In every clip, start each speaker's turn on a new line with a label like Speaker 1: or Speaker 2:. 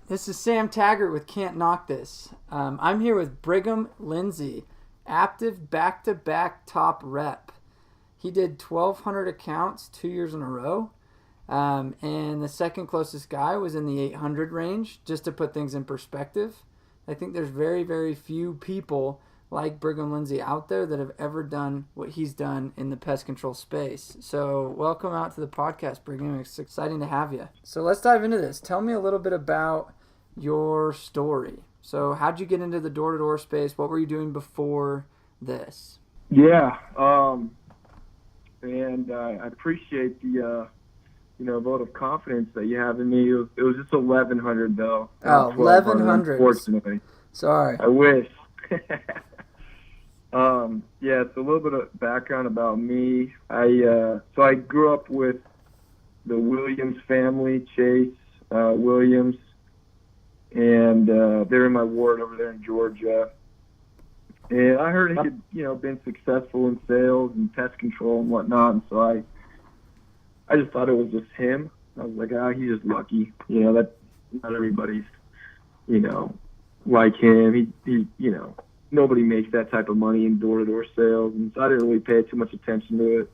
Speaker 1: This is Sam Taggart with Can't Knock This. I'm here with Brigham Lindsay, active back-to-back top rep. He did 1,200 accounts 2 years in a row, and the second closest guy was in the 800 range, just to put things in perspective. I think there's very, very few people like Brigham Lindsay out there that have ever done what he's done in the pest control space. So welcome out to the podcast, Brigham. It's exciting to have you. So let's dive into this. Tell me a little bit about your story. So how'd you get into the door-to-door space? What were you doing before this?
Speaker 2: Yeah, and I appreciate the vote of confidence that you have in me. It was just 1,100 though.
Speaker 1: Oh, 1,100.
Speaker 2: Unfortunately.
Speaker 1: Sorry.
Speaker 2: I wish. Yeah, it's a little bit of background about me. So I grew up with the Williams family, Chase Williams, and they're in my ward over there in Georgia. And I heard he had, been successful in sales and pest control and whatnot, and so I just thought it was just him. I was like, he's just lucky. That not everybody's, like him. He nobody makes that type of money in door-to-door sales, and so I didn't really pay too much attention to it.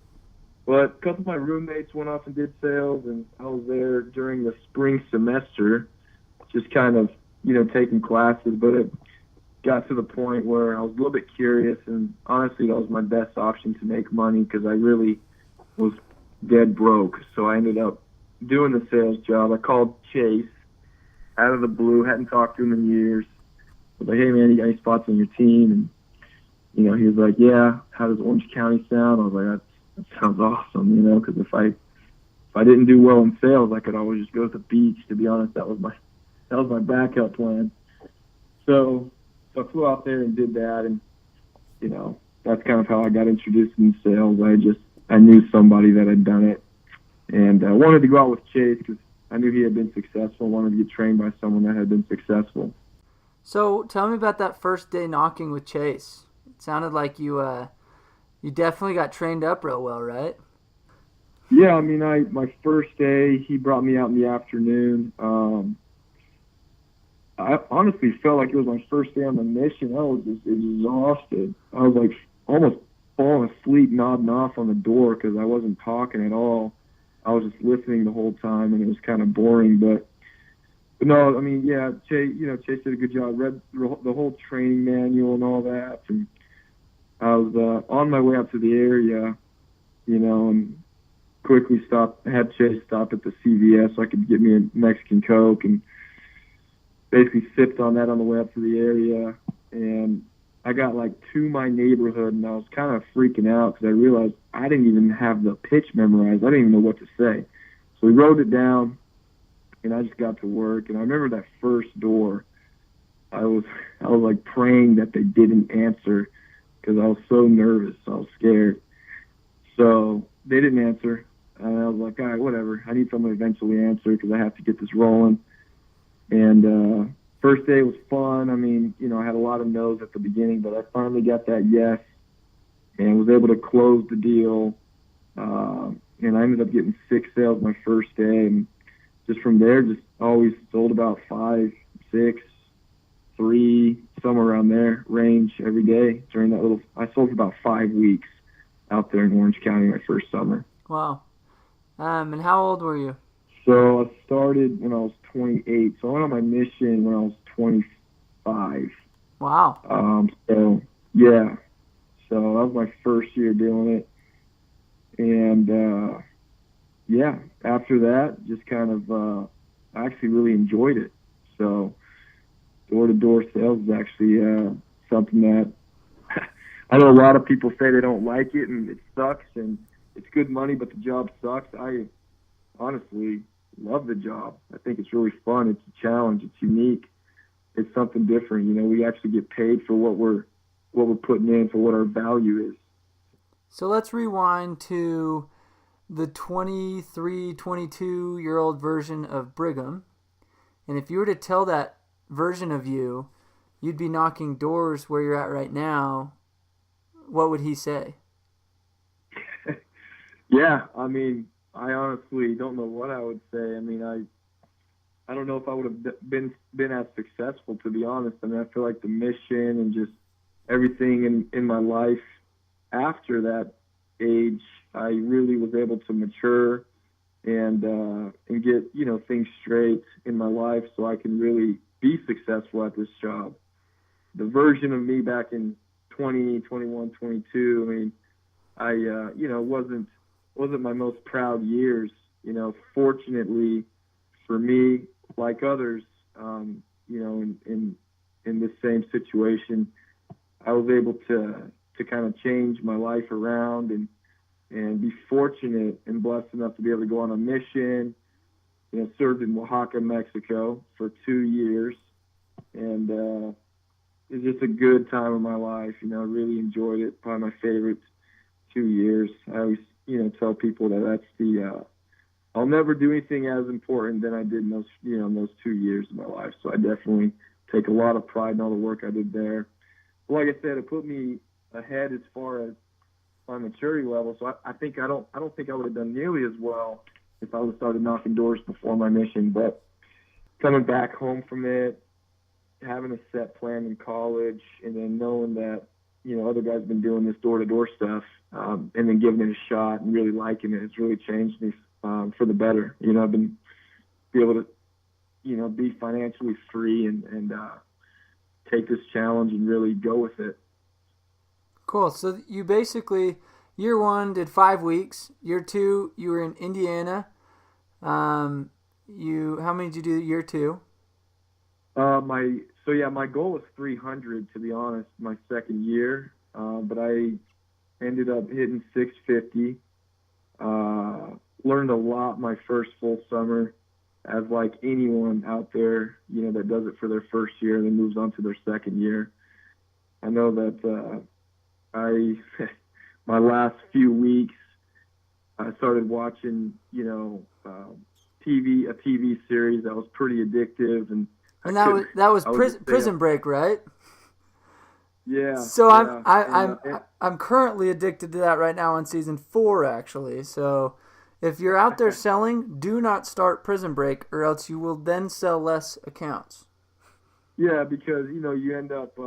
Speaker 2: But a couple of my roommates went off and did sales, and I was there during the spring semester, just kind of, taking classes, but it got to the point where I was a little bit curious, and honestly, that was my best option to make money because I really was dead broke. So I ended up doing the sales job. I called Chase out of the blue, hadn't talked to him in years. I was like, hey, man, you got any spots on your team? And, he was like, yeah, how does Orange County sound? I was like, that sounds awesome, because if I didn't do well in sales, I could always just go to the beach. To be honest, that was my backup plan. So I flew out there and did that, and, that's kind of how I got introduced in sales. I knew somebody that had done it, and I wanted to go out with Chase because I knew he had been successful, wanted to get trained by someone that had been successful.
Speaker 1: So tell me about that first day knocking with Chase. It sounded like you definitely got trained up real well, right?
Speaker 2: Yeah, my first day, he brought me out in the afternoon. I honestly felt like it was my first day on the mission. I was just exhausted. I was like almost falling asleep, nodding off on the door because I wasn't talking at all. I was just listening the whole time, and it was kind of boring. But no, Chase did a good job. Read the whole training manual and all that. And I was on my way out to the area, and quickly had Chase stop at the CVS so I could get me a Mexican Coke, and basically sipped on that on the way up to the area. And I got to my neighborhood, and I was kind of freaking out because I realized I didn't even have the pitch memorized. I didn't even know what to say. So we wrote it down, and I just got to work. And I remember that first door, I was praying that they didn't answer because I was so nervous. I was scared. So they didn't answer, and I was like, all right, whatever. I need someone to eventually answer because I have to get this rolling. And first day was fun. I had a lot of no's at the beginning, but I finally got that yes and was able to close the deal. And I ended up getting 6 sales my first day. And just from there, just always sold about 5, 6, 3, somewhere around there range every day during that I sold for about 5 weeks out there in Orange County my first summer.
Speaker 1: Wow. And how old were you?
Speaker 2: So I started when I was 28. So I went on my mission when I was 25.
Speaker 1: Wow.
Speaker 2: So yeah. So that was my first year doing it. And after that, just kind of I actually really enjoyed it. So door-to-door sales is actually something that I know a lot of people say they don't like it and it sucks and it's good money, but the job sucks. I honestly love the job. I think it's really fun. It's a challenge. It's unique. It's something different. We actually get paid for what we're putting in, for what our value is.
Speaker 1: So let's rewind to the 23, 22-year-old version of Brigham. And if you were to tell that version of you, you'd be knocking doors where you're at right now, what would he say?
Speaker 2: Yeah, I honestly don't know what I would say. I don't know if I would have been as successful, to be honest. I mean, I feel like the mission and just everything in my life after that age, I really was able to mature and get, you know, things straight in my life so I can really be successful at this job. The version of me back in 20, 21, 22, I mean, I you know, wasn't my most proud years. You know, fortunately for me, like others, you know, in this same situation, I was able to kind of change my life around and be fortunate and blessed enough to be able to go on a mission. You know, served in Oaxaca, Mexico for 2 years, and it was just a good time of my life. You know, I really enjoyed it. Probably my favorite 2 years. I always, you know, tell people that that's the I'll never do anything as important than I did in those, you know, in those 2 years of my life. So I definitely take a lot of pride in all the work I did there. But like I said, it put me ahead as far as my maturity level. So I think I don't think I would have done nearly as well if I would have started knocking doors before my mission. But coming back home from it, having a set plan in college, and then knowing that, you know, other guys have been doing this door-to-door stuff, and then giving it a shot and really liking it, it's really changed me for the better. You know, I've been able to, you know, be financially free and take this challenge and really go with it.
Speaker 1: Cool. So you basically, year 1 did 5 weeks. Year 2, you were in Indiana. How many did you do year 2?
Speaker 2: My goal was 300, to be honest, my second year, but I ended up hitting 650. Learned a lot my first full summer, as like anyone out there, you know, that does it for their first year and then moves on to their second year. I know that my last few weeks, I started watching, you know, a TV series that was pretty addictive, and
Speaker 1: that was Prison Break, right?
Speaker 2: Yeah.
Speaker 1: So
Speaker 2: yeah.
Speaker 1: I'm currently addicted to that right now on season 4, actually. So if you're out there selling, do not start Prison Break, or else you will then sell less accounts.
Speaker 2: Yeah, because, you know, you end up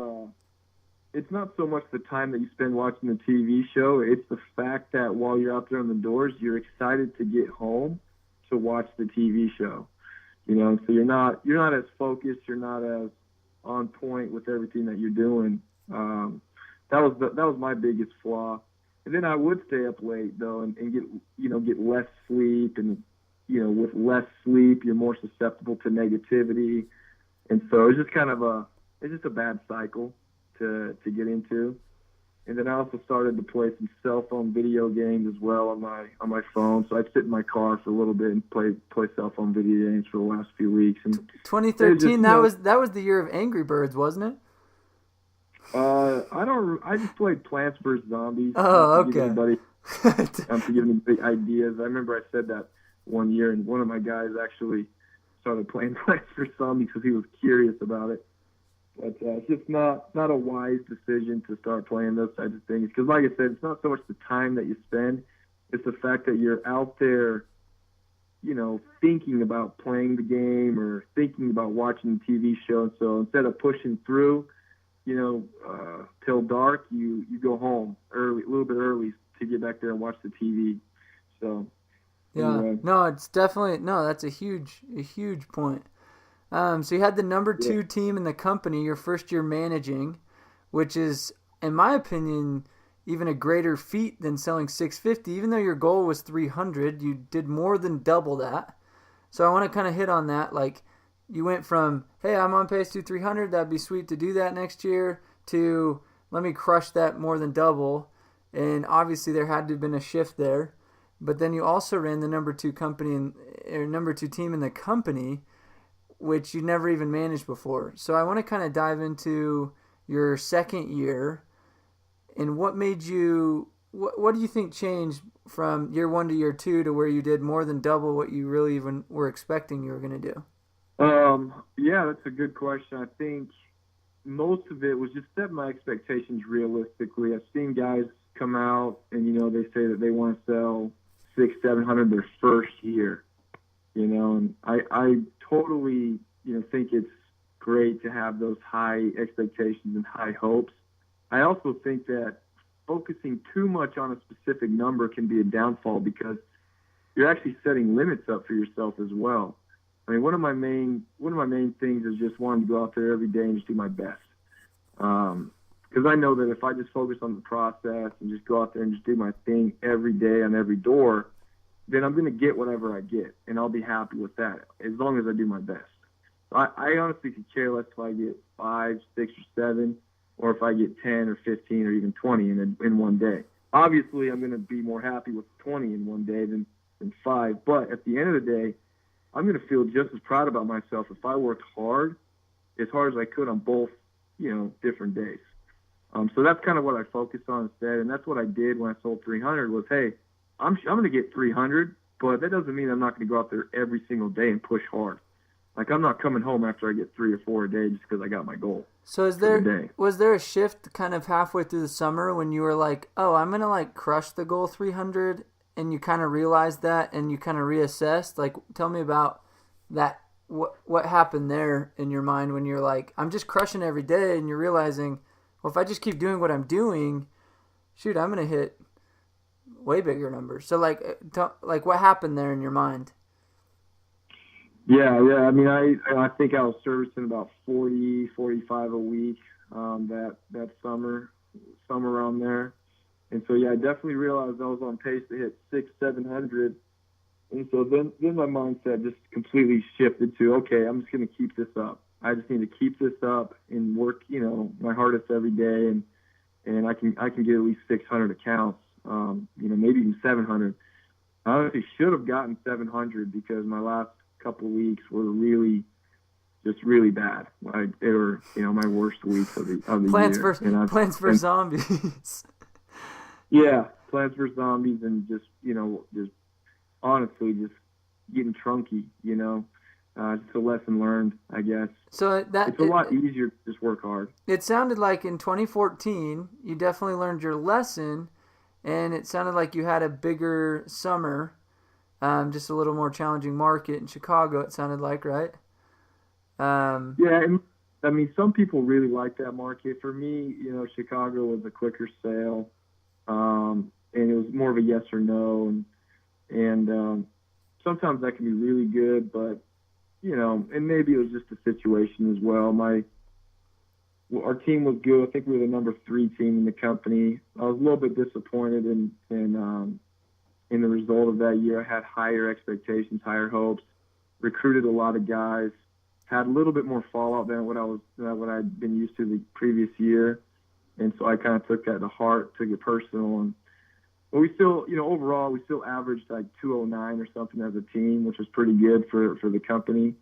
Speaker 2: it's not so much the time that you spend watching the TV show, it's the fact that while you're out there on the doors, you're excited to get home to watch the TV show. You know, so you're not as focused, you're not as on point with everything that you're doing. That was my biggest flaw. And then I would stay up late though and get less sleep, and, you know, with less sleep you're more susceptible to negativity. And so it's just a bad cycle to get into. And then I also started to play some cell phone video games as well on my phone. So I'd sit in my car for a little bit and play cell phone video games for the last few weeks. And
Speaker 1: 2013, that was the year of Angry Birds, wasn't it?
Speaker 2: I just played Plants vs. Zombies.
Speaker 1: Oh, okay.
Speaker 2: To give anybody ideas. I remember I said that one year, and one of my guys actually started playing Plants vs. Zombies because he was curious about it. But it's just not a wise decision to start playing those types of things. Because like I said, it's not so much the time that you spend, it's the fact that you're out there, you know, thinking about playing the game or thinking about watching the TV show. And so instead of pushing through, you know, till dark, you go home early, a little bit early, to get back there and watch the TV. So
Speaker 1: yeah, anyway. No, it's definitely, that's a huge point. So you had the number 2 team in the company your first year managing, which is, in my opinion, even a greater feat than selling 650. Even though your goal was 300, you did more than double that. So I want to kind of hit on that. Like, you went from, hey, I'm on pace to 300, that'd be sweet to do that next year, to let me crush that more than double. And obviously there had to have been a shift there. But then you also ran the number 2 team in the company, which you never even managed before. So I want to kind of dive into your second year and what made you, what do you think changed from year 1 to year 2 to where you did more than double what you really even were expecting you were going to do?
Speaker 2: Yeah, that's a good question. I think most of it was just setting my expectations realistically. I've seen guys come out and, you know, they say that they want to sell 600-700 their first year. You know, and I totally, think it's great to have those high expectations and high hopes. I also think that focusing too much on a specific number can be a downfall because you're actually setting limits up for yourself as well. I mean, one of my main things is just wanting to go out there every day and just do my best. Because I know that if I just focus on the process and just go out there and just do my thing every day on every door, then I'm going to get whatever I get, and I'll be happy with that as long as I do my best. I honestly could care less if I get 5, 6, or 7, or if I get 10 or 15 or even 20 in one day. Obviously, I'm going to be more happy with 20 in one day than 5. But at the end of the day, I'm going to feel just as proud about myself if I worked hard as I could on both, different days. So that's kind of what I focused on instead, and that's what I did when I sold 300 was, hey, I'm going to get 300, but that doesn't mean I'm not going to go out there every single day and push hard. Like, I'm not coming home after I get 3 or 4 a day just because I got my goal.
Speaker 1: So was there a shift kind of halfway through the summer when you were like, oh, I'm going to like crush the goal 300, and you kind of realized that and you kind of reassessed? Like, tell me about that. What happened there in your mind when you're like, I'm just crushing every day, and you're realizing, well, if I just keep doing what I'm doing, shoot, I'm going to hit way bigger numbers. So like what happened there in your mind?
Speaker 2: Yeah. I mean, I think I was servicing about 40, 45 a week that summer, somewhere around there. And so, yeah, I definitely realized I was on pace to hit 600, 700. And so then my mindset just completely shifted to, okay, I'm just going to keep this up. I just need to keep this up and work, my hardest every day, and I can get at least 600 accounts, maybe even 700. I honestly should have gotten 700 because my last couple of weeks were really bad. They were, my worst weeks of the year.
Speaker 1: Plants for Zombies.
Speaker 2: Yeah, Plants for Zombies, and just honestly just getting trunky, just a lesson learned, I guess.
Speaker 1: So
Speaker 2: it's a lot easier to just work hard.
Speaker 1: It sounded like in 2014 you definitely learned your lesson, and it sounded like you had a bigger summer. Just a little more challenging market in Chicago, it sounded like, right?
Speaker 2: Yeah, and, I mean, some people really like that market. For me, Chicago was a quicker sale, and it was more of a yes or no, and sometimes that can be really good, but, and maybe it was just the situation as well. Our team was good. I think we were the number 3 team in the company. I was a little bit disappointed in the result of that year. I had higher expectations, higher hopes, recruited a lot of guys, had a little bit more fallout than what I'd been used to the previous year. And so I kind of took that to heart, took it personal. But we still, overall, we still averaged like 209 or something as a team, which was pretty good for the company.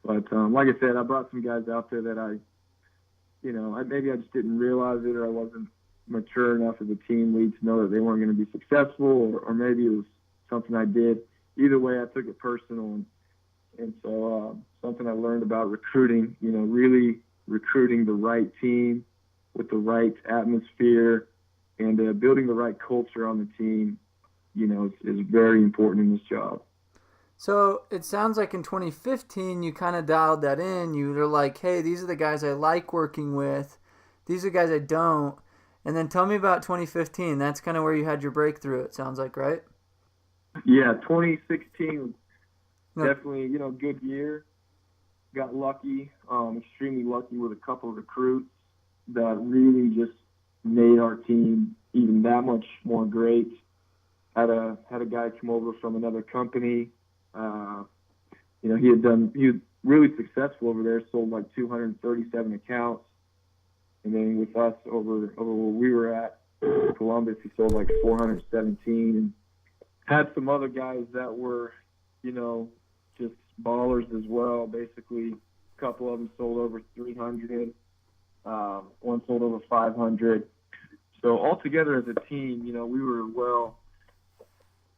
Speaker 2: But like I said, I brought some guys out there that maybe I just didn't realize it, or I wasn't mature enough as a team lead to know that they weren't going to be successful, or maybe it was something I did. Either way, I took it personal, and so something I learned about recruiting, really recruiting the right team with the right atmosphere and building the right culture on the team, is very important in this job.
Speaker 1: So it sounds like in 2015 you kind of dialed that in. You were like, hey, these are the guys I like working with. These are the guys I don't. And then tell me about 2015. That's kind of where you had your breakthrough, it sounds like, right?
Speaker 2: Yeah, 2016 was definitely, good year. Got lucky, extremely lucky with a couple of recruits that really just made our team even that much more great. Had a guy come over from another company. He was really successful over there, sold like 237 accounts. And then with us over where we were at, Columbus, he sold like 417, and had some other guys that were, just ballers as well. Basically, a couple of them sold over 300. One sold over 500. So altogether as a team, we were a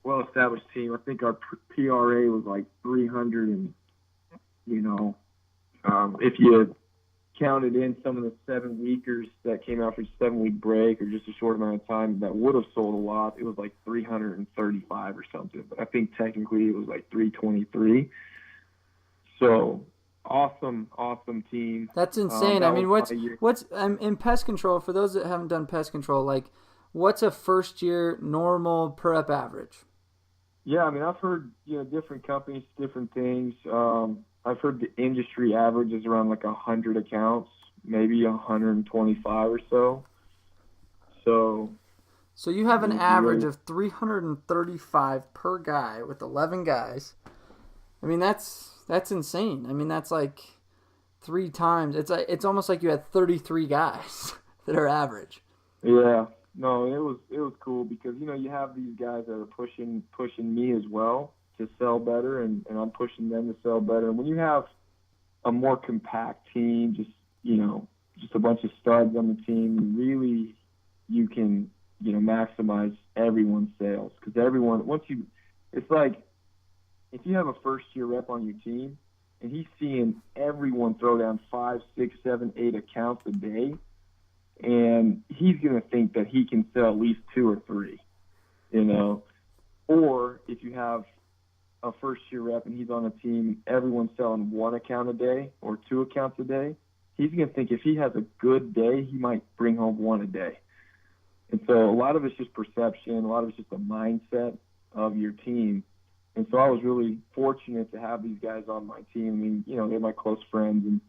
Speaker 2: well-established team. I think our PRA was like 300, and if you counted in some of the 7-weekers that came out for a 7-week break or just a short amount of time that would have sold a lot, it was like 335 or something. But I think technically it was like 323. So awesome team.
Speaker 1: That's insane. I
Speaker 2: That was
Speaker 1: mean,
Speaker 2: my year.
Speaker 1: what's in pest control, for those that haven't done pest control, like what's a first year normal per rep average?
Speaker 2: Yeah, I mean, I've heard, different companies, different things. I've heard the industry average is around like 100 accounts, maybe 125 or so. So,
Speaker 1: So you have
Speaker 2: I
Speaker 1: an
Speaker 2: mean, if you
Speaker 1: average
Speaker 2: really,
Speaker 1: of 335 per guy with 11 guys. I mean, that's insane. I mean, that's like three times. It's almost like you had 33 guys that are average.
Speaker 2: yeah, no, it was cool because, you have these guys that are pushing me as well to sell better, and I'm pushing them to sell better. And when you have a more compact team, just a bunch of studs on the team, really, you can, maximize everyone's sales because everyone once you, it's like if you have a first year rep on your team and he's seeing everyone throw down 5, 6, 7, 8 accounts a day, and he's going to think that he can sell at least 2 or 3, you know. Or if you have a first year rep and he's on a team, everyone's selling 1 account a day or 2 accounts a day, he's going to think if he has a good day, he might bring home 1 a day. And so a lot of it's just perception, a lot of it's just the mindset of your team. And so I was really fortunate to have these guys on my team. I mean, they're my close friends, and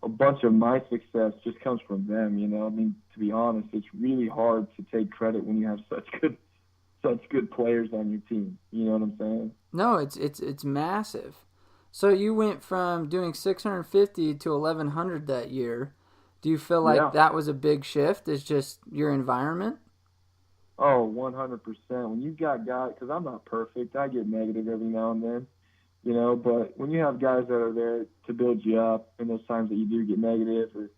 Speaker 2: a bunch of my success just comes from them. I mean, to be honest, it's really hard to take credit when you have such good players on your team. You know what I'm saying?
Speaker 1: No, it's massive. So you went from doing 650 to 1100 that year. Do you feel like
Speaker 2: Yeah.
Speaker 1: that was a big shift? Is just your environment?
Speaker 2: Oh, 100%. When you've got guys, because I'm not perfect, I get negative every now and then, but when you have guys that are there to build you up in those times that you do get negative, or,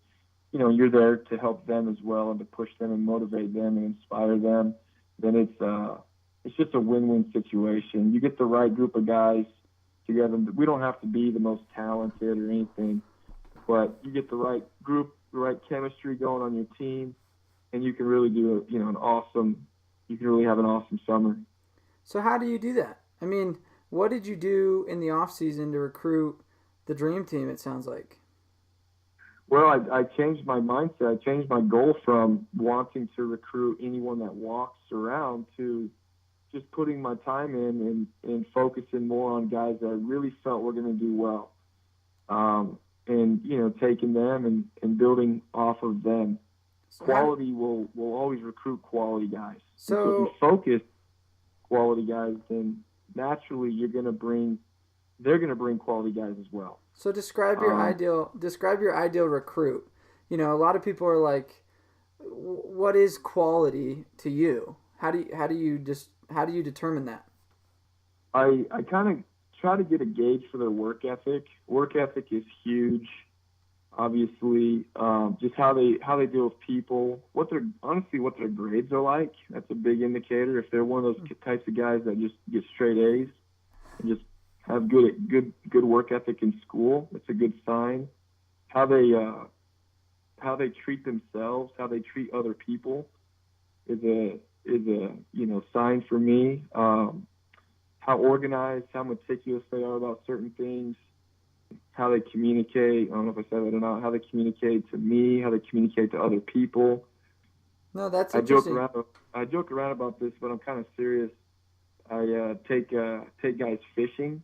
Speaker 2: you're there to help them as well and to push them and motivate them and inspire them, then it's just a win-win situation. You get the right group of guys together. We don't have to be the most talented or anything, but you get the right group, the right chemistry going on your team, and you can really do you can really have an awesome summer.
Speaker 1: So how do you do that? I mean, what did you do in the off season to recruit the dream team? It sounds like.
Speaker 2: Well, I changed my mindset. I changed my goal from wanting to recruit anyone that walks around to just putting my time in and focusing more on guys that I really felt were going to do well. And, taking them and building off of them.
Speaker 1: So
Speaker 2: Quality will always recruit quality guys. And so if you
Speaker 1: so
Speaker 2: focus quality guys, then naturally they're going to bring quality guys as well.
Speaker 1: so describe your ideal recruit. A lot of people are like, what is quality to you? How do you determine that?
Speaker 2: I kind of try to get a gauge for their work ethic. Work ethic is huge. Obviously, just how they deal with people, what their grades are like. That's a big indicator. If they're one of those types of guys that just get straight A's and just have good work ethic in school, that's a good sign. How they treat themselves, how they treat other people is a sign for me. How organized, how meticulous they are about certain things. How they communicate, I don't know if I said that or not, how they communicate to me, how they communicate to other people.
Speaker 1: No, that's
Speaker 2: I joke
Speaker 1: interesting.
Speaker 2: around about this, but I'm kind of serious. I take guys fishing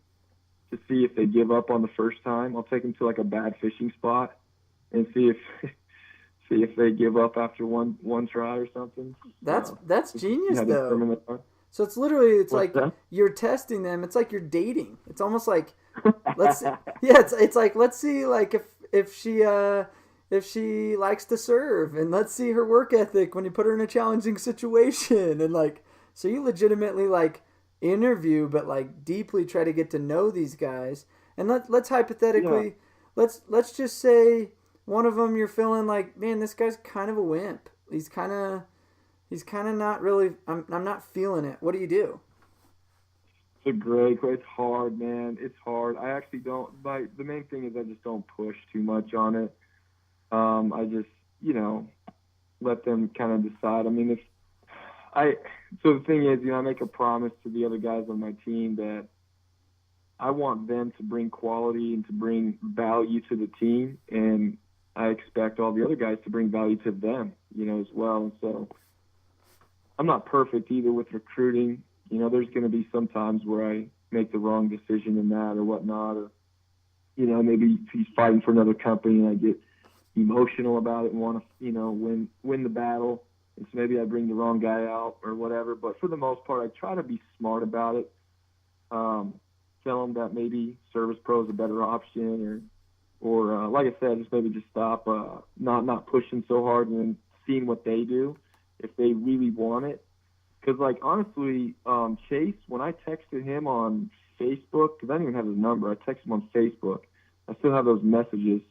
Speaker 2: to see if they give up on the first time. I'll take them to like a bad fishing spot and see if see if they give up after one try or something.
Speaker 1: That's genius
Speaker 2: How
Speaker 1: though.
Speaker 2: determined they are.
Speaker 1: So it's
Speaker 2: What's
Speaker 1: like
Speaker 2: that?
Speaker 1: you're testing them. It's like you're dating. It's almost like let's see, yeah. It's like let's see like if she likes to serve, and let's see her work ethic when you put her in a challenging situation, and like so you legitimately like interview but like deeply try to get to know these guys. And let's
Speaker 2: Yeah.
Speaker 1: hypothetically let's just say one of them you're feeling like, man, this guy's kind of a wimp. He's kind of not really. I'm not feeling it. What do you do?
Speaker 2: It's a great question. It's hard, man. It's hard. I actually don't. The main thing is I just don't push too much on it. I just, let them kind of decide. I mean, so the thing is, I make a promise to the other guys on my team that I want them to bring quality and to bring value to the team, and I expect all the other guys to bring value to them, as well. And so I'm not perfect either with recruiting. There's going to be some times where I make the wrong decision in that or whatnot, or maybe he's fighting for another company and I get emotional about it and want to, win the battle. And so maybe I bring the wrong guy out or whatever. But for the most part, I try to be smart about it. Tell them that maybe Service Pro is a better option, or like I said, just maybe just stop, not pushing so hard and then seeing what they do if they really want it. Because, honestly, Chase, when I texted him on Facebook, because I didn't even have his number, I texted him on Facebook. I still have those messages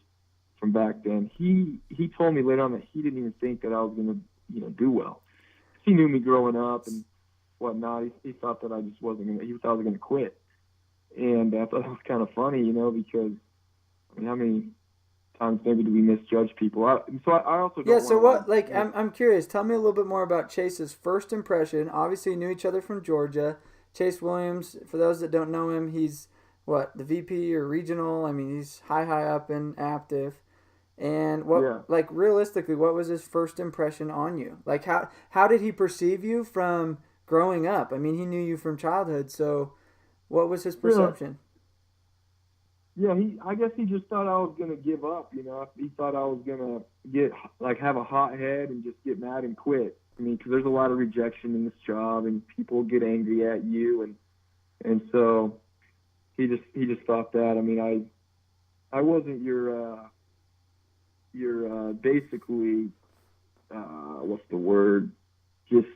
Speaker 2: from back then. He told me later on that he didn't even think that I was going to, do well. He knew me growing up and whatnot. He thought that I just wasn't going to, he thought I was going to quit. And I thought it was kind of funny, because, how many times maybe do we misjudge people? I also don't
Speaker 1: so what, I'm curious, tell me a little bit more about Chase's first impression. Obviously you knew each other from Georgia. Chase Williams, for those that don't know him, he's the VP or regional? I mean, he's high up and active. And realistically, what was his first impression on you? How did he perceive you from growing up? I mean, he knew you from childhood, so what was his perception?
Speaker 2: Yeah, I guess he just thought I was going to give up, He thought I was going to have a hot head and just get mad and quit. I mean, because there's a lot of rejection in this job and people get angry at you. And so he just thought that. I mean, I wasn't your basically, what's the word? Just,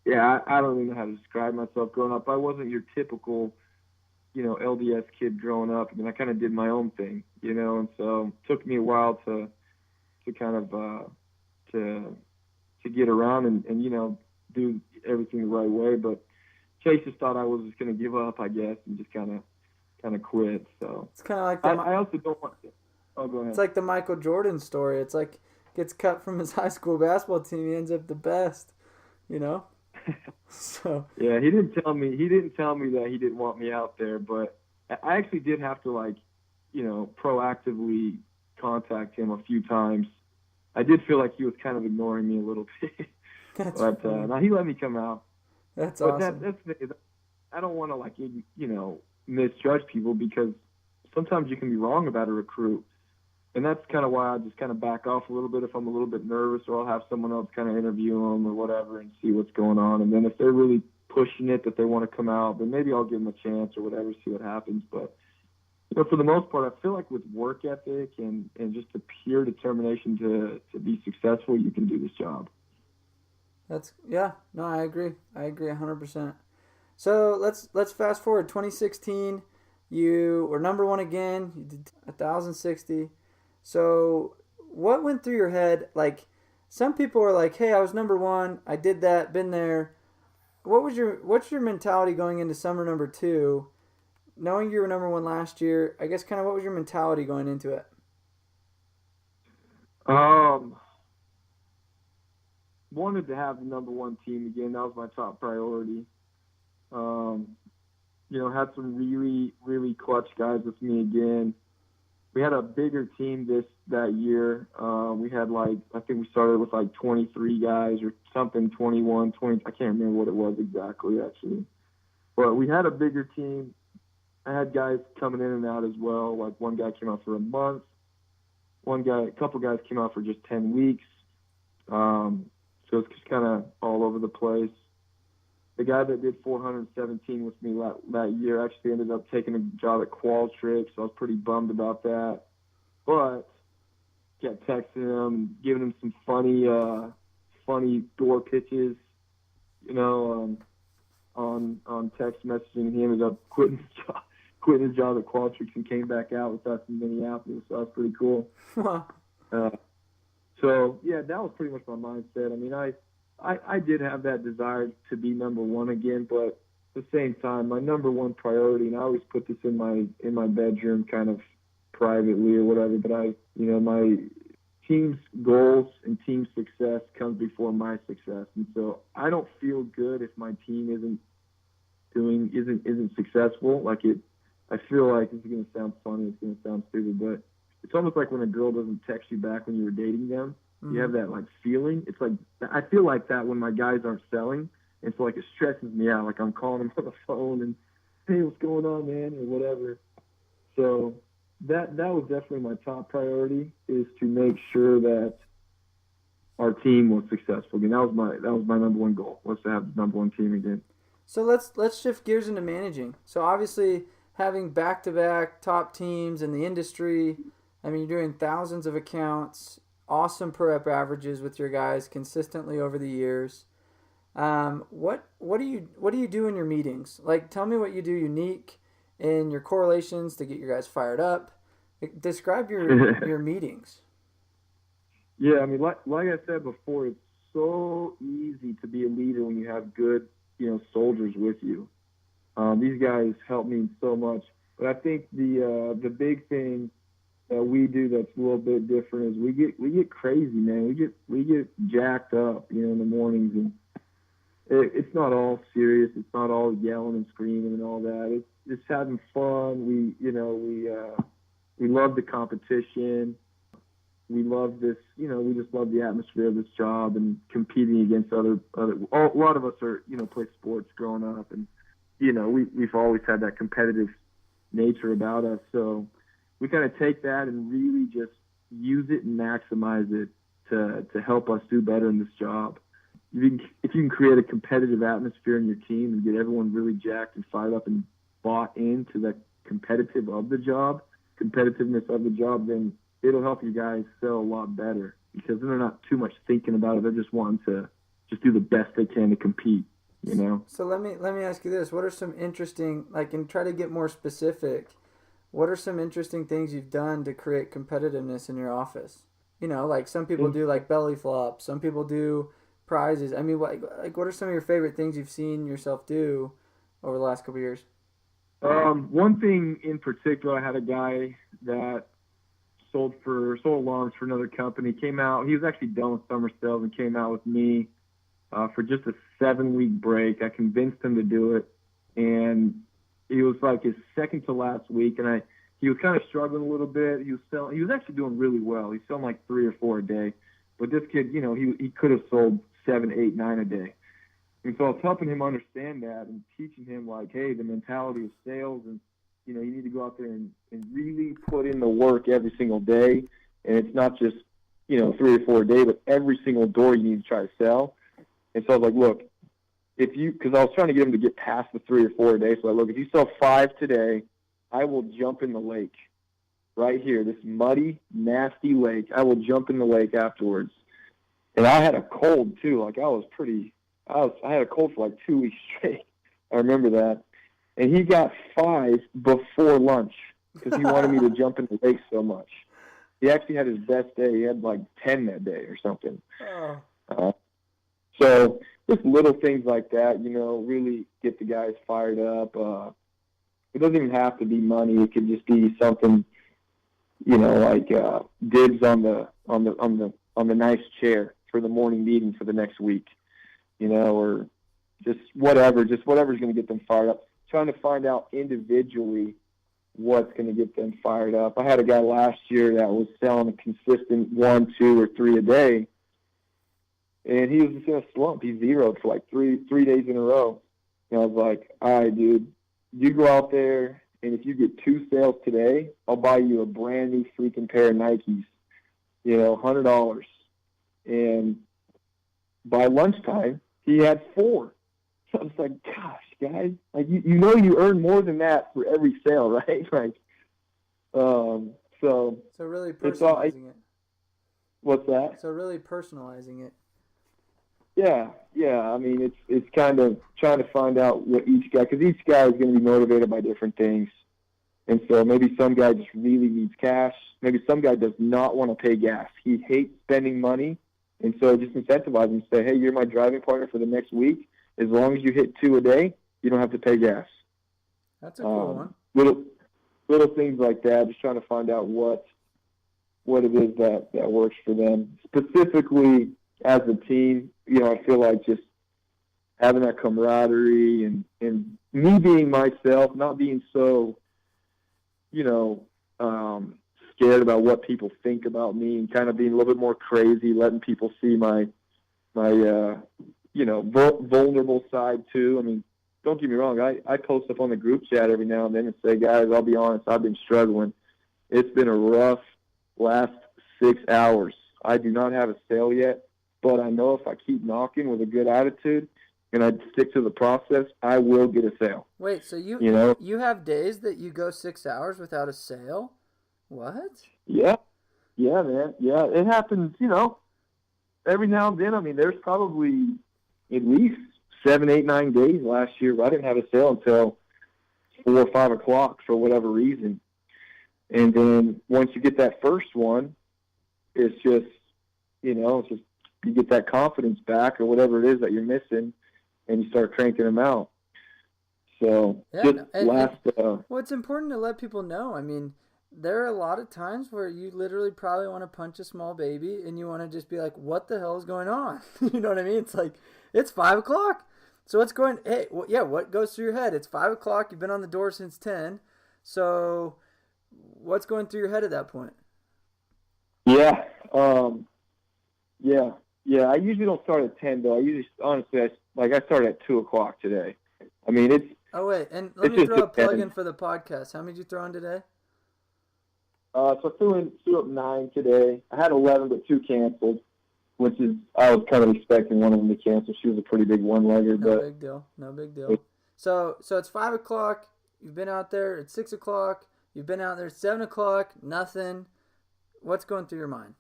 Speaker 2: I don't even know how to describe myself growing up. I wasn't your typical, LDS kid growing up. I mean, I kind of did my own thing, and so it took me a while to kind of, to get around and do everything the right way. But Chase just thought I was just going to give up, I guess, and just kind of quit. So
Speaker 1: it's kind of like
Speaker 2: I also don't want to. Oh, go ahead.
Speaker 1: It's like the Michael Jordan story. It's like gets cut from his high school basketball team. He ends up the best, So
Speaker 2: yeah, he didn't tell me that he didn't want me out there, but I actually did have to proactively contact him a few times. I did feel like he was kind of ignoring me a little bit. But now he let me come out.
Speaker 1: That's awesome.
Speaker 2: I don't want to misjudge people, because sometimes you can be wrong about a recruit. And that's kind of why I just kind of back off a little bit if I'm a little bit nervous, or I'll have someone else kind of interview them or whatever and see what's going on. And then if they're really pushing it that they want to come out, then maybe I'll give them a chance or whatever, see what happens. But, for the most part, I feel like with work ethic and just the pure determination to be successful, you can do this job.
Speaker 1: I agree 100%. So let's fast forward. 2016, you were number one again. You did 1,060. So what went through your head? Some people are like, hey, I was number one. I did that, been there. What's your mentality going into summer number 2? Knowing you were number one last year, I guess kind of what was your mentality going into it?
Speaker 2: Wanted to have the number one team again. That was my top priority. Had some really, really clutch guys with me again. We had a bigger team that year. We had I think we started with 23 guys or something, 21, 20. I can't remember what it was exactly, actually. But we had a bigger team. I had guys coming in and out as well. One guy came out for a month. A couple guys came out for just 10 weeks. So it's just kind of all over the place. The guy that did 417 with me that year actually ended up taking a job at Qualtrics, so I was pretty bummed about that. But kept texting him, giving him some funny door pitches, on text messaging. He ended up quitting his job at Qualtrics and came back out with us in Minneapolis. So that was pretty cool. So yeah, that was pretty much my mindset. I mean, I did have that desire to be number one again, but at the same time, my number one priority, and I always put this in my bedroom kind of privately or whatever, but my team's goals and team success comes before my success. And so I don't feel good if my team isn't doing isn't successful. Like I feel like this is gonna sound funny, it's gonna sound stupid, but it's almost like when a girl doesn't text you back when you were dating them.
Speaker 1: Mm-hmm.
Speaker 2: You have that like feeling. It's like I feel like that when my guys aren't selling, and so like it stresses me out. Like I'm calling them on the phone and, hey, what's going on, man, or whatever. So that was definitely my top priority, is to make sure that our team was successful again. That was my number one goal, was to have the number one team again.
Speaker 1: So let's shift gears into managing. So obviously having back-to-back top teams in the industry, I mean, you're doing thousands of accounts, awesome per rep averages with your guys consistently over the years. What do you do in your meetings? Like, tell me what you do unique in your correlations to get your guys fired up. Describe your meetings.
Speaker 2: Yeah, I mean, like I said before, it's so easy to be a leader when you have good, soldiers with you. These guys help me so much. But I think the big thing that we do that's a little bit different is we get crazy, man. We get jacked up, in the mornings, and it's not all serious. It's not all yelling and screaming and all that. It's having fun. We love the competition. We love this, we just love the atmosphere of this job and competing against other. A lot of us are, play sports growing up, and we've always had that competitive nature about us. So we kind of take that and really just use it and maximize it to help us do better in this job. If you can create a competitive atmosphere in your team and get everyone really jacked and fired up and bought into the competitiveness of the job, then it'll help you guys sell a lot better, because they're not too much thinking about it. They're just wanting to just do the best they can to compete,
Speaker 1: So let me ask you this. What are some interesting, and try to get more specific, what are some interesting things you've done to create competitiveness in your office? Like some people do belly flops, some people do prizes. I mean, what are some of your favorite things you've seen yourself do over the last couple of years?
Speaker 2: One thing in particular, I had a guy that sold alarms for another company. Came out, he was actually done with summer sales and came out with me for just a 7-week break. I convinced him to do it, and it was like his second to last week, and he was kind of struggling a little bit. He was actually doing really well. He's selling like 3 or 4 a day, but this kid, he could have sold 7, 8, 9 a day. And so I was helping him understand that and teaching him, like, hey, the mentality of sales, and you need to go out there and really put in the work every single day. And it's not just, 3 or 4 a day, but every single door you need to try to sell. And so I was like, look, because I was trying to get him to get past the 3 or 4 a day. So I look, if you sell 5 today, I will jump in the lake right here, this muddy, nasty lake. I will jump in the lake afterwards. And I had a cold too. Like I had a cold for like 2 weeks straight. I remember that. And he got 5 before lunch because he wanted me to jump in the lake so much. He actually had his best day. He had like 10 that day or something.
Speaker 1: Oh.
Speaker 2: So just little things like that, really get the guys fired up. It doesn't even have to be money. It could just be something, like dibs on the nice chair for the morning meeting for the next week, or just whatever's going to get them fired up. Trying to find out individually what's going to get them fired up. I had a guy last year that was selling a consistent 1, 2, or 3 a day, and he was just in a slump. He zeroed for like three days in a row. And I was like, all right, dude, you go out there, and if you get 2 sales today, I'll buy you a brand new freaking pair of Nikes, $100. And by lunchtime, he had 4. So I was like, gosh, guys, like you earn more than that for every sale, right? Like, so
Speaker 1: really personalizing it.
Speaker 2: What's that?
Speaker 1: So really personalizing it.
Speaker 2: Yeah. I mean, it's kind of trying to find out what each guy, because each guy is going to be motivated by different things. And so maybe some guy just really needs cash. Maybe some guy does not want to pay gas. He hates spending money. And so just incentivize him, say, hey, you're my driving partner for the next week. As long as you hit 2 a day, you don't have to pay gas.
Speaker 1: That's a cool one.
Speaker 2: Little things like that, just trying to find out what it is that works for them. Specifically as a team, I feel like just having that camaraderie and me being myself, not being so, scared about what people think about me, and kind of being a little bit more crazy, letting people see my vulnerable side too. I mean, don't get me wrong. I post up on the group chat every now and then and say, guys, I'll be honest, I've been struggling. It's been a rough last 6 hours. I do not have a sale yet, but I know if I keep knocking with a good attitude and I stick to the process, I will get a sale.
Speaker 1: Wait, so you have days that you go 6 hours without a sale? What?
Speaker 2: Yeah, man. Yeah, it happens, every now and then. I mean, there's probably at least 7, 8, 9 days last year where I didn't have a sale until 4 or 5 o'clock for whatever reason. And then once you get that first one, it's just, you get that confidence back or whatever it is that you're missing, and you start cranking them out. So
Speaker 1: well, it's important to let people know. I mean, there are a lot of times where you literally probably want to punch a small baby and you want to just be like, what the hell is going on? You know what I mean? It's like, it's 5 o'clock. So what's going, what goes through your head? It's 5 o'clock. You've been on the door since 10. So what's going through your head at that point?
Speaker 2: Yeah. I usually don't start at 10 though. I started at 2 o'clock today. I mean, it's.
Speaker 1: Oh wait, and let me throw a plug in for the podcast. How many did you throw in today?
Speaker 2: So I threw up 9 today. I had 11, but 2 canceled, which is, I was kind of expecting one of them to cancel. She was a pretty big one-legger.
Speaker 1: No big deal. So it's 5 o'clock. You've been out there at 6 o'clock. You've been out there at 7 o'clock. Nothing. What's going through your mind?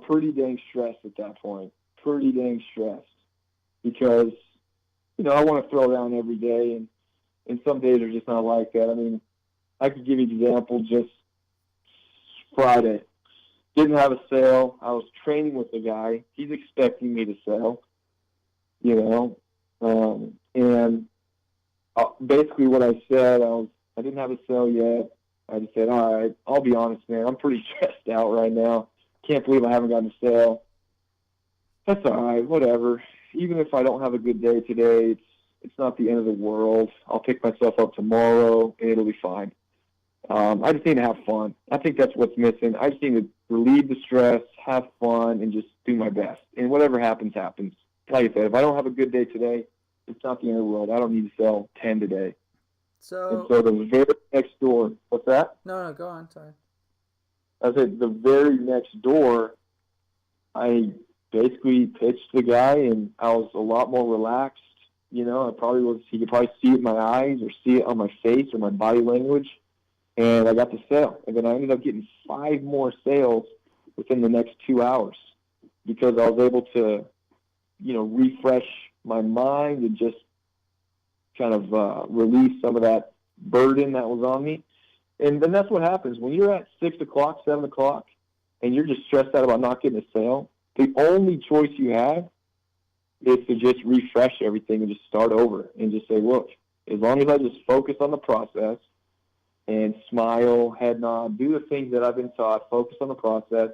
Speaker 2: Pretty dang stressed at that point. Pretty dang stressed. Because, I want to throw down every day, and some days are just not like that. I mean, I could give you an example. Just Friday, didn't have a sale. I was training with a guy. He's expecting me to sell, and basically what I said, I didn't have a sale yet. I just said, all right, I'll be honest, man, I'm pretty stressed out right now. Can't believe I haven't gotten a sale. That's all right, whatever. Even if I don't have a good day today, it's not the end of the world. I'll pick myself up tomorrow, and it'll be fine. I just need to have fun. I think that's what's missing. I just need to relieve the stress, have fun, and just do my best. And whatever happens, happens. Like I said, if I don't have a good day today, it's not the end of the world. I don't need to sell 10 today. So the very next door, what's that?
Speaker 1: No, go on, sorry.
Speaker 2: I said the very next door, I basically pitched the guy, and I was a lot more relaxed. He could probably see it in my eyes or see it on my face or my body language. And I got the sale. And then I ended up getting 5 more sales within the next 2 hours because I was able to, refresh my mind and just kind of release some of that burden that was on me. And then that's what happens. When you're at 6 o'clock, 7 o'clock, and you're just stressed out about not getting a sale, the only choice you have is to just refresh everything and just start over and just say, look, as long as I just focus on the process and smile, head nod, do the things that I've been taught, focus on the process,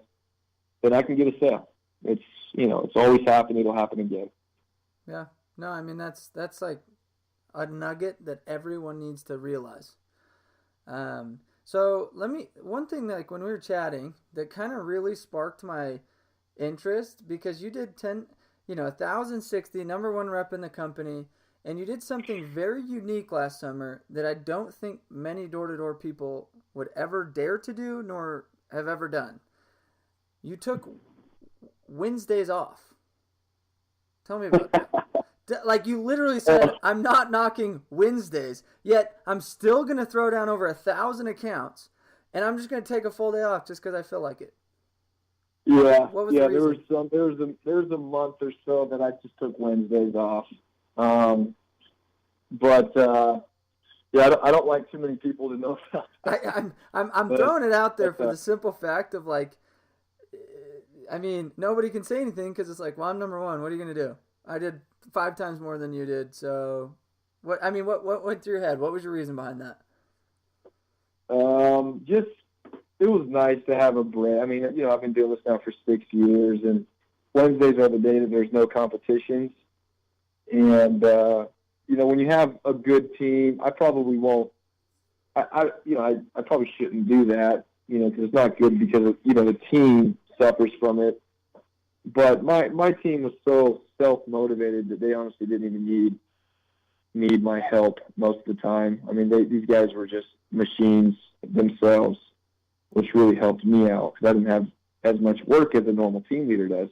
Speaker 2: then I can get a sale. It's, it's always happened. It'll happen again.
Speaker 1: Yeah. No, I mean, that's like a nugget that everyone needs to realize. So one thing that, like, when we were chatting that kind of really sparked my interest, because you did 1,060, number 1 rep in the company, and you did something very unique last summer that I don't think many door-to-door people would ever dare to do nor have ever done. You took Wednesdays off. Tell me about that. Like, you literally said, I'm not knocking Wednesdays, yet I'm still going to throw down over 1,000 accounts, and I'm just going to take a full day off just because I feel like it.
Speaker 2: Yeah,
Speaker 1: what was the reason?
Speaker 2: There was a month or so that I just took Wednesdays off. But I don't like too many people to know that.
Speaker 1: I'm throwing it out there for the simple fact of, like, I mean, nobody can say anything because it's like, well, I'm number 1. What are you going to do? I did 5 times more than you did. So what went through your head? What was your reason behind that?
Speaker 2: Just, it was nice to have a break. I mean, I've been doing this now for 6 years, and Wednesdays are the day that there's no competitions. And, when you have a good team, I probably won't, I probably shouldn't do that, because it's not good because, the team suffers from it. But my team was so self-motivated that they honestly didn't even need my help most of the time. I mean, these guys were just machines themselves, which really helped me out because I didn't have as much work as a normal team leader does.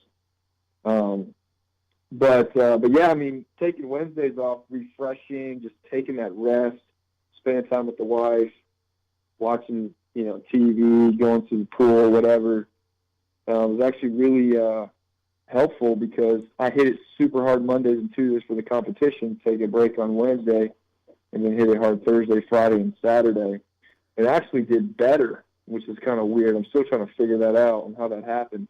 Speaker 2: But yeah, I mean, taking Wednesdays off, refreshing, just taking that rest, spending time with the wife, watching, TV, going to the pool, whatever, was actually really helpful because I hit it super hard Mondays and Tuesdays for the competition, take a break on Wednesday, and then hit it hard Thursday, Friday, and Saturday. It actually did better, which is kind of weird. I'm still trying to figure that out and how that happened.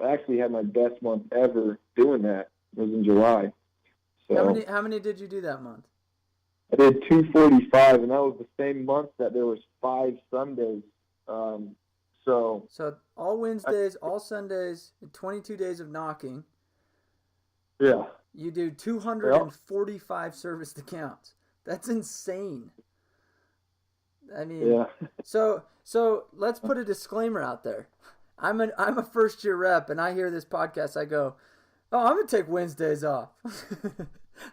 Speaker 2: I actually had my best month ever doing that. It was in July. So
Speaker 1: How many did you do that month?
Speaker 2: I did 245, and that was the same month that there was 5 Sundays. So
Speaker 1: all Wednesdays, all Sundays, 22 days of knocking.
Speaker 2: Yeah.
Speaker 1: You do 245 serviced accounts. That's insane. I mean,
Speaker 2: yeah.
Speaker 1: So let's put a disclaimer out there. I'm a first year rep, and I hear this podcast. I go, oh, I'm gonna take Wednesdays off.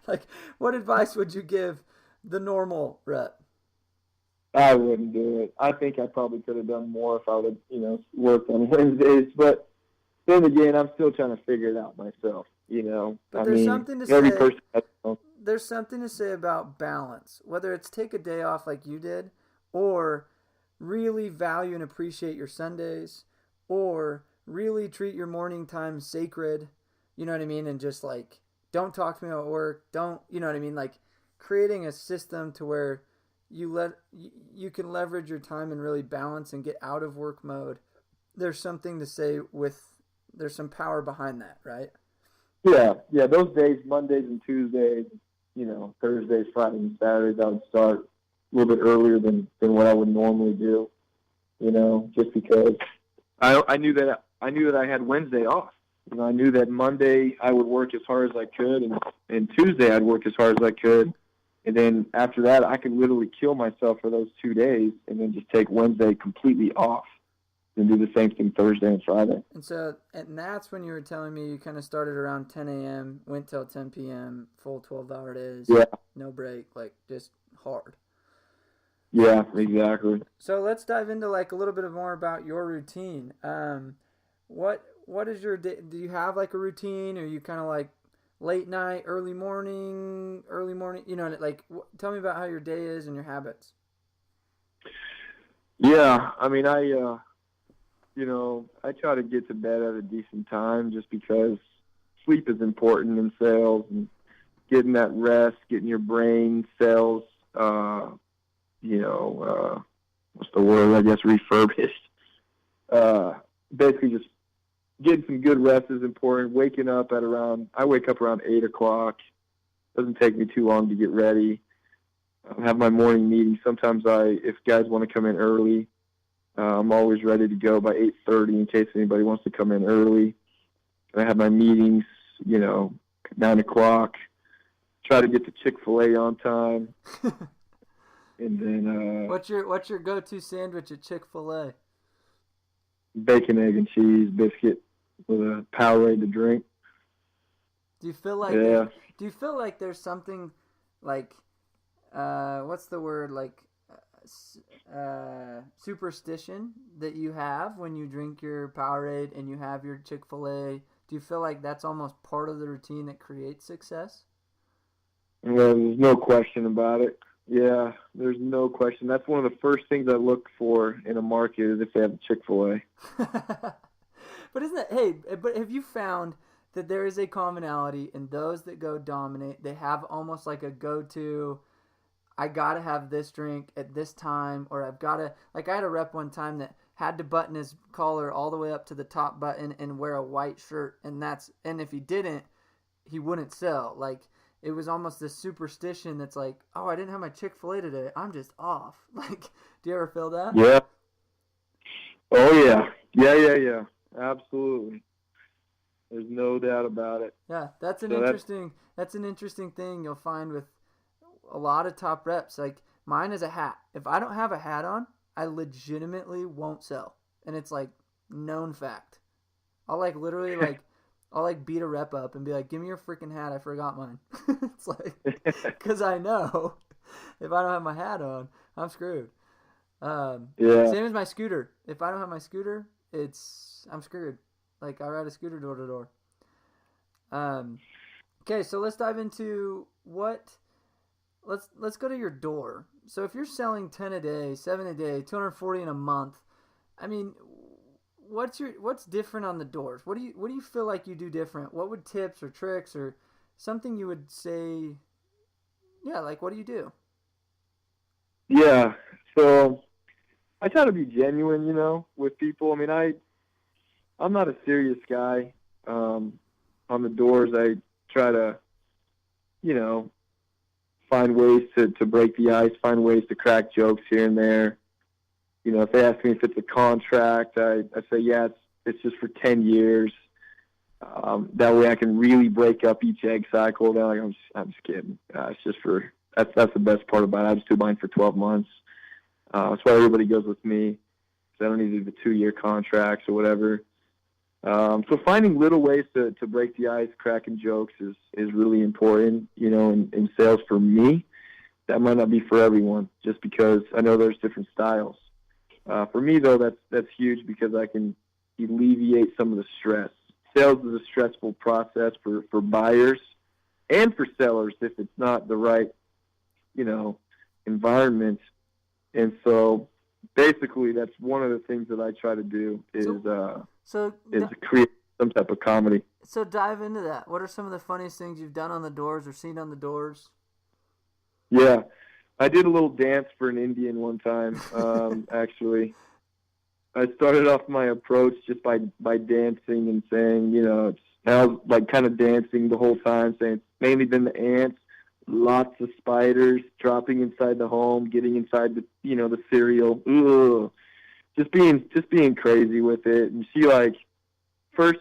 Speaker 1: Like, what advice would you give the normal rep?
Speaker 2: I wouldn't do it. I think I probably could have done more if I would have, worked on Wednesdays. But then again, I'm still trying to figure it out myself.
Speaker 1: But there's something to
Speaker 2: every
Speaker 1: say.
Speaker 2: person has,
Speaker 1: There's something to say about balance. Whether it's take a day off like you did, or really value and appreciate your Sundays, or really treat your morning time sacred. You know what I mean? And just like, don't talk to me about work. Don't, you know what I mean? Like, creating a system to where you can leverage your time and really balance and get out of work mode. There's something to say there's some power behind that, right?
Speaker 2: Yeah. Those days, Mondays and Tuesdays, Thursdays, Fridays, and Saturdays, I would start a little bit earlier than what I would normally do. Just because I knew that I had Wednesday off. I knew that Monday I would work as hard as I could, and Tuesday I'd work as hard as I could. And then after that, I could literally kill myself for those 2 days and then just take Wednesday completely off and do the same thing Thursday and Friday.
Speaker 1: And that's when you were telling me you kind of started around 10 a.m., went till 10 p.m., full 12-hour days,
Speaker 2: yeah,
Speaker 1: no break, like just hard.
Speaker 2: Yeah, exactly.
Speaker 1: So let's dive into like a little bit more about your routine. What is your day? Do you have like a routine, or are you kind of like late night, early morning? Tell me about how your day is and your habits.
Speaker 2: Yeah, I mean, I try to get to bed at a decent time just because sleep is important in sales and getting that rest, getting your brain cells, what's the word? I guess refurbished. Basically just getting some good rest is important. I wake up around 8 o'clock. Doesn't take me too long to get ready. I have my morning meeting. Sometimes if guys want to come in early, I'm always ready to go by 8:30 in case anybody wants to come in early. And I have my meetings, 9 o'clock. Try to get to Chick-fil-A on time. And then
Speaker 1: what's your go-to sandwich at Chick-fil-A?
Speaker 2: Bacon, egg, and cheese biscuit with a Powerade to drink.
Speaker 1: Do you feel like there's something like what's the word, like superstition that you have when you drink your Powerade and you have your Chick-fil-A? Do you feel like that's almost part of the routine that creates success?
Speaker 2: Well, there's no question about it. Yeah, there's no question. That's one of the first things I look for in a market is if they have a Chick-fil-A.
Speaker 1: But have you found that there is a commonality in those that go dominate? They have almost like a go-to, I got to have this drink at this time, or I've got to, like I had a rep one time that had to button his collar all the way up to the top button and wear a white shirt, and if he didn't, he wouldn't sell. Like, it was almost this superstition that's like, oh, I didn't have my Chick-fil-A today, I'm just off. Like, do you ever feel that?
Speaker 2: Yeah. Oh, yeah. Yeah. Absolutely. There's no doubt about it.
Speaker 1: Yeah, that's an
Speaker 2: So
Speaker 1: interesting thing you'll find with a lot of top reps. Like mine is a hat. If I don't have a hat on, I legitimately won't sell, and it's like known fact. I'll like literally like I'll like beat a rep up and be like, "Give me your freaking hat! I forgot mine." It's like because I know if I don't have my hat on, I'm screwed.
Speaker 2: Yeah.
Speaker 1: Same as my scooter. If I don't have my scooter, I'm screwed. Like I ride a scooter door to door. Okay, so let's dive into what. Let's go to your door. So if you're selling 10 a day, 7 a day, 240 in a month, I mean, what's different on the doors? What do you feel like you do different? What would tips or tricks or something you would say? Yeah, like what do you do?
Speaker 2: Yeah. So I try to be genuine, with people. I mean, I'm not a serious guy. On the doors, I try to, find ways to break the ice, find ways to crack jokes here and there. If they ask me if it's a contract, I say, yeah, it's just for 10 years. That way I can really break up each egg cycle. They're like, I'm just kidding. It's just that's the best part about it. I just do mine for 12 months. That's why everybody goes with me. Because I don't need to do the 2-year contracts or whatever. So finding little ways to break the ice, cracking jokes is really important, in sales for me. That might not be for everyone, just because I know there's different styles. For me, though, that's huge because I can alleviate some of the stress. Sales is a stressful process for buyers and for sellers if it's not the right, environment. And so basically that's one of the things that I try to do is create some type of comedy.
Speaker 1: So dive into that. What are some of the funniest things you've done on the doors or seen on the doors?
Speaker 2: Yeah, I did a little dance for an Indian one time. Actually, I started off my approach just by dancing and saying, I was like kind of dancing the whole time, saying it's mainly been the ants, lots of spiders dropping inside the home, getting inside the cereal. Ugh. Just being crazy with it. And she like her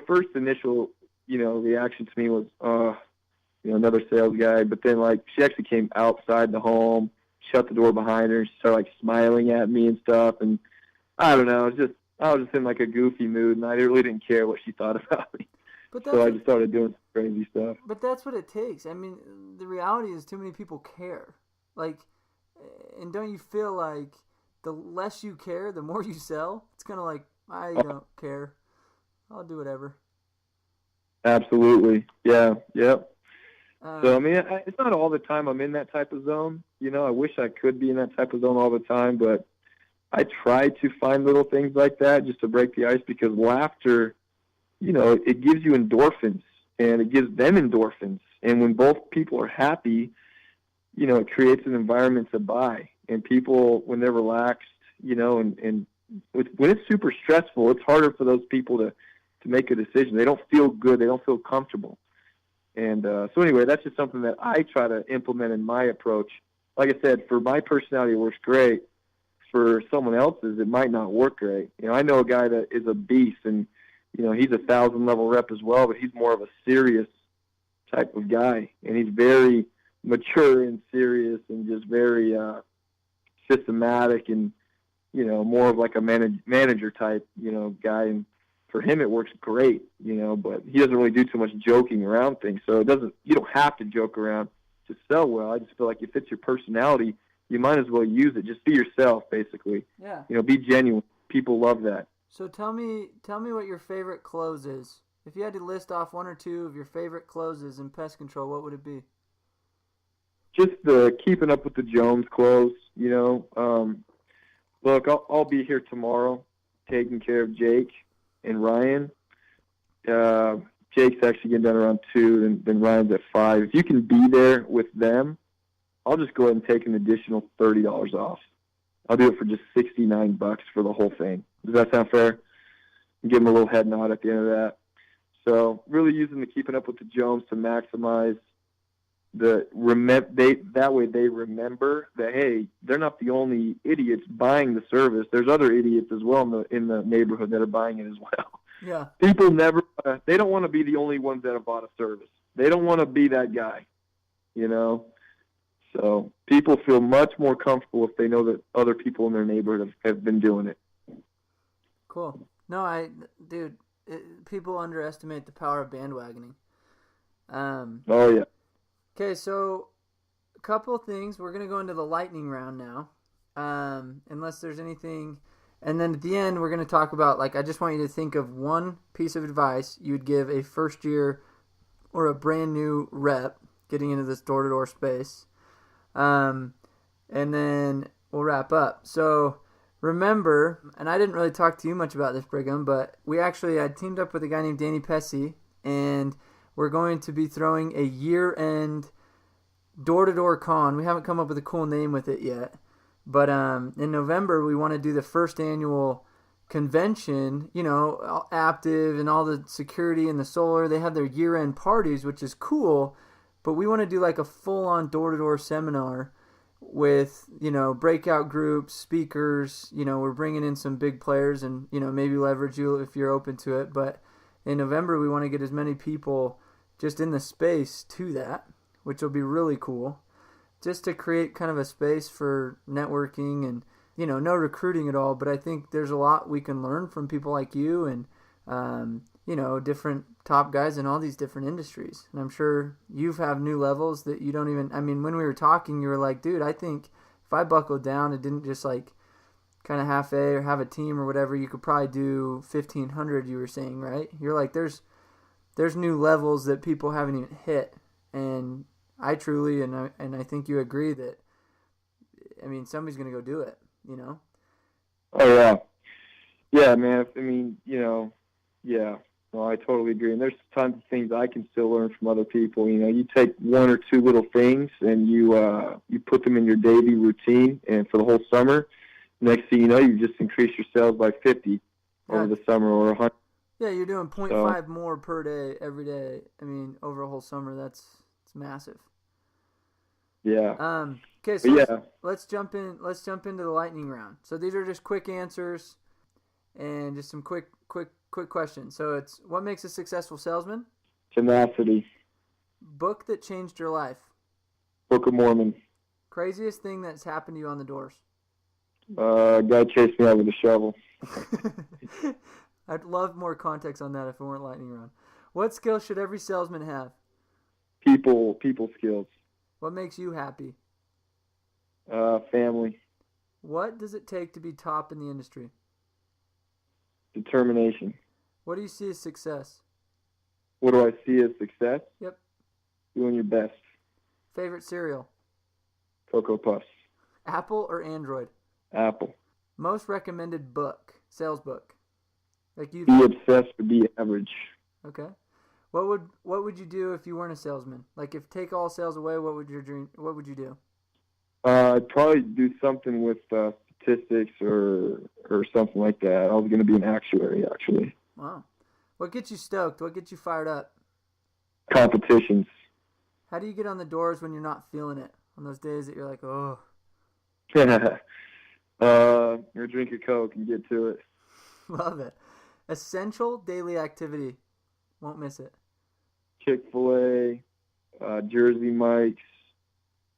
Speaker 2: first initial reaction to me was another sales guy, but then like she actually came outside the home, shut the door behind her, and she started like smiling at me and stuff. And I don't know, I was just in like a goofy mood, and I really didn't care what she thought about me. So I just started doing some crazy stuff.
Speaker 1: But that's what it takes. I mean, the reality is too many people care. Like, and don't you feel like the less you care, the more you sell? It's kind of like, I don't care. I'll do whatever.
Speaker 2: Absolutely. Yeah. Yep. So, I mean, it's not all the time I'm in that type of zone. I wish I could be in that type of zone all the time, but I try to find little things like that just to break the ice because laughter, it gives you endorphins and it gives them endorphins. And when both people are happy, it creates an environment to buy. And people, when they're relaxed, and when it's super stressful, it's harder for those people to make a decision. They don't feel good. They don't feel comfortable. And so anyway, that's just something that I try to implement in my approach. Like I said, for my personality, it works great. For someone else's, it might not work great. I know a guy that is a beast, and he's 1,000 level rep as well, but he's more of a serious type of guy, and he's very mature and serious, and just very systematic, and more of like a manager type, guy. And for him, it works great, but he doesn't really do too much joking around things. So you don't have to joke around to sell well. I just feel like if it's your personality, you might as well use it. Just be yourself, basically.
Speaker 1: Yeah.
Speaker 2: Be genuine. People love that.
Speaker 1: So tell me what your favorite close is. If you had to list off one or two of your favorite closes in pest control, what would it be?
Speaker 2: Just the keeping up with the Jones close, Look, I'll be here tomorrow taking care of Jake and Ryan. Jake's actually getting done around 2, then Ryan's at 5. If you can be there with them, I'll just go ahead and take an additional $30 off. I'll do it for just $69 for the whole thing. Does that sound fair? Give them a little head nod at the end of that. So really using the keeping up with the Jones to maximize that way they remember that, hey, they're not the only idiots buying the service. There's other idiots as well in the neighborhood that are buying it as well.
Speaker 1: Yeah.
Speaker 2: People never, they don't want to be the only ones that have bought a service. They don't want to be that guy, you know? So people feel much more comfortable if they know that other people in their neighborhood have been doing it.
Speaker 1: Cool. No, dude, people underestimate the power of bandwagoning.
Speaker 2: Oh, yeah.
Speaker 1: Okay, so a couple of things. We're going to go into the lightning round now, unless there's anything. And then at the end, we're going to talk about, like, I just want you to think of one piece of advice you would give a first year or a brand new rep getting into this door-to-door space. And then we'll wrap up. So remember, and I didn't really talk to you much about this, Brigham, but I teamed up with a guy named Danny Pest, and we're going to be throwing a year-end door-to-door con. We haven't come up with a cool name with it yet. But in November, we want to do the first annual convention, Aptive and all the security and the solar. They have their year-end parties, which is cool. But we want to do like a full-on door-to-door seminar with, breakout groups, speakers. We're bringing in some big players and, maybe leverage you if you're open to it. But in November, we want to get as many people just in the space to that, which will be really cool. Just to create kind of a space for networking and, no recruiting at all. But I think there's a lot we can learn from people like you and, different top guys in all these different industries. And I'm sure you've have new levels that you don't even, when we were talking, you were like, dude, I think if I buckled down and didn't just like kind of half A or have a team or whatever, you could probably do 1,500, you were saying, right? You're like, there's new levels that people haven't even hit. And I truly, and I think you agree that, somebody's going to go do it,
Speaker 2: Oh, yeah. Yeah, man. Yeah. Well, I totally agree. And there's tons of things I can still learn from other people. You take one or two little things and you put them in your daily routine, and for the whole summer, next thing you know, you just increase your sales by 50 over the summer or 100.
Speaker 1: Yeah, you're doing 0.5 more per day every day. Over a whole summer, it's massive.
Speaker 2: Yeah.
Speaker 1: Okay, so let's jump in. Let's jump into the lightning round. So these are just quick answers, and just some quick questions. So it's, what makes a successful salesman?
Speaker 2: Tenacity.
Speaker 1: Book that changed your life.
Speaker 2: Book of Mormon.
Speaker 1: Craziest thing that's happened to you on the doors.
Speaker 2: Guy chased me out with a shovel.
Speaker 1: I'd love more context on that if it weren't lightning round. What skill should every salesman have?
Speaker 2: People skills.
Speaker 1: What makes you happy?
Speaker 2: Family.
Speaker 1: What does it take to be top in the industry?
Speaker 2: Determination.
Speaker 1: What do you see as success?
Speaker 2: What do I see as success?
Speaker 1: Yep.
Speaker 2: Doing your best.
Speaker 1: Favorite cereal?
Speaker 2: Cocoa Puffs.
Speaker 1: Apple or Android?
Speaker 2: Apple.
Speaker 1: Most recommended book, sales book? Like you.
Speaker 2: Be obsessed or be average.
Speaker 1: Okay. What would you do if you weren't a salesman? Like, if take all sales away, what would you do?
Speaker 2: I'd probably do something with statistics or something like that. I was going to be an actuary, actually.
Speaker 1: Wow. What gets you stoked? What gets you fired up?
Speaker 2: Competitions.
Speaker 1: How do you get on the doors when you're not feeling it? On those days that you're like, oh.
Speaker 2: Or drink a Coke and get to it.
Speaker 1: Love it. Essential daily activity. Won't miss it.
Speaker 2: Chick-fil-A, Jersey Mike's,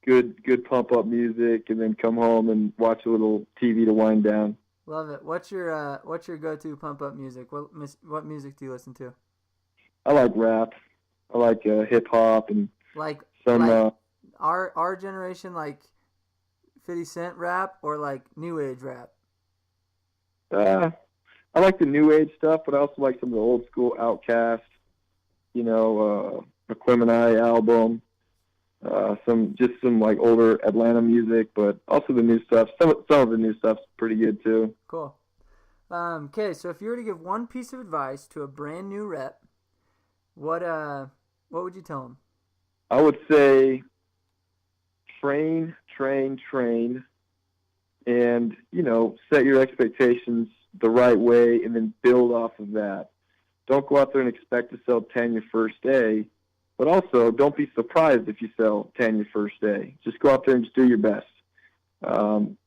Speaker 2: good pump-up music, and then come home and watch a little TV to wind down.
Speaker 1: Love it. What's your go-to pump-up music? What music do you listen to?
Speaker 2: I like rap. I like hip-hop and
Speaker 1: like
Speaker 2: some...
Speaker 1: our generation, like 50 Cent rap or like New Age rap?
Speaker 2: I like the New Age stuff, but I also like some of the old-school Outkast, Aquemini album, some like older Atlanta music, but also the new stuff. Some of the new stuff's pretty good too.
Speaker 1: Cool. Okay, so if you were to give one piece of advice to a brand new rep, what would you tell them?
Speaker 2: I would say train, and set your expectations the right way, and then build off of that. Don't go out there and expect to sell 10 your first day, but also don't be surprised if you sell 10 your first day. Just go out there and just do your best.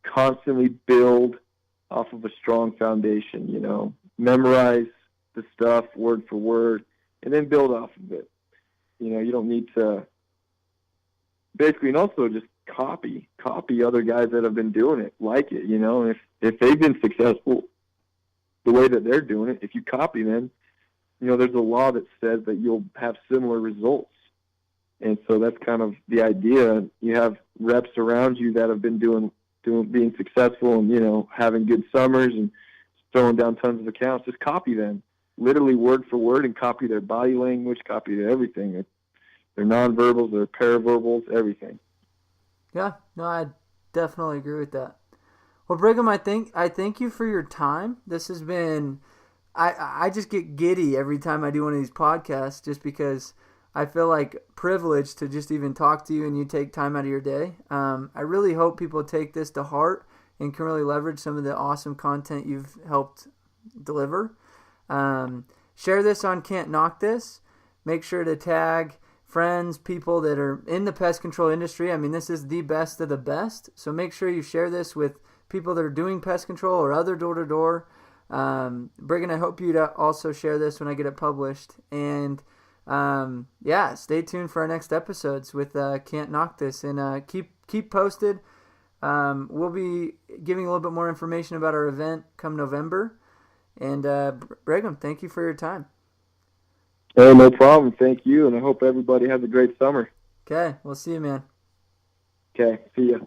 Speaker 2: Constantly build off of a strong foundation, memorize the stuff word for word, and then build off of it. You don't need to basically, and also just copy other guys that have been doing it, like it. If they've been successful the way that they're doing it, if you copy them, there's a law that says that you'll have similar results. And so that's kind of the idea. You have reps around you that have been being successful and, having good summers and throwing down tons of accounts. Just copy them, literally word for word, and copy their body language, copy their everything. Their nonverbals, their paraverbals, everything.
Speaker 1: Yeah, no, I definitely agree with that. Well, Brigham, I thank you for your time. This has been, I just get giddy every time I do one of these podcasts, just because I feel like privileged to just even talk to you and you take time out of your day. I really hope people take this to heart and can really leverage some of the awesome content you've helped deliver. Share this on Can't Knock This. Make sure to tag friends, people that are in the pest control industry. I mean, this is the best of the best. So make sure you share this with people that are doing pest control or other door-to-door. Brigham, I hope you'd also share this when I get it published. And stay tuned for our next episodes with Can't Knock This. And keep posted. We'll be giving a little bit more information about our event come November. And Brigham, thank you for your time.
Speaker 2: Hey, no problem. Thank you, and I hope everybody has a great summer.
Speaker 1: Okay, we'll see you, man.
Speaker 2: Okay, see ya.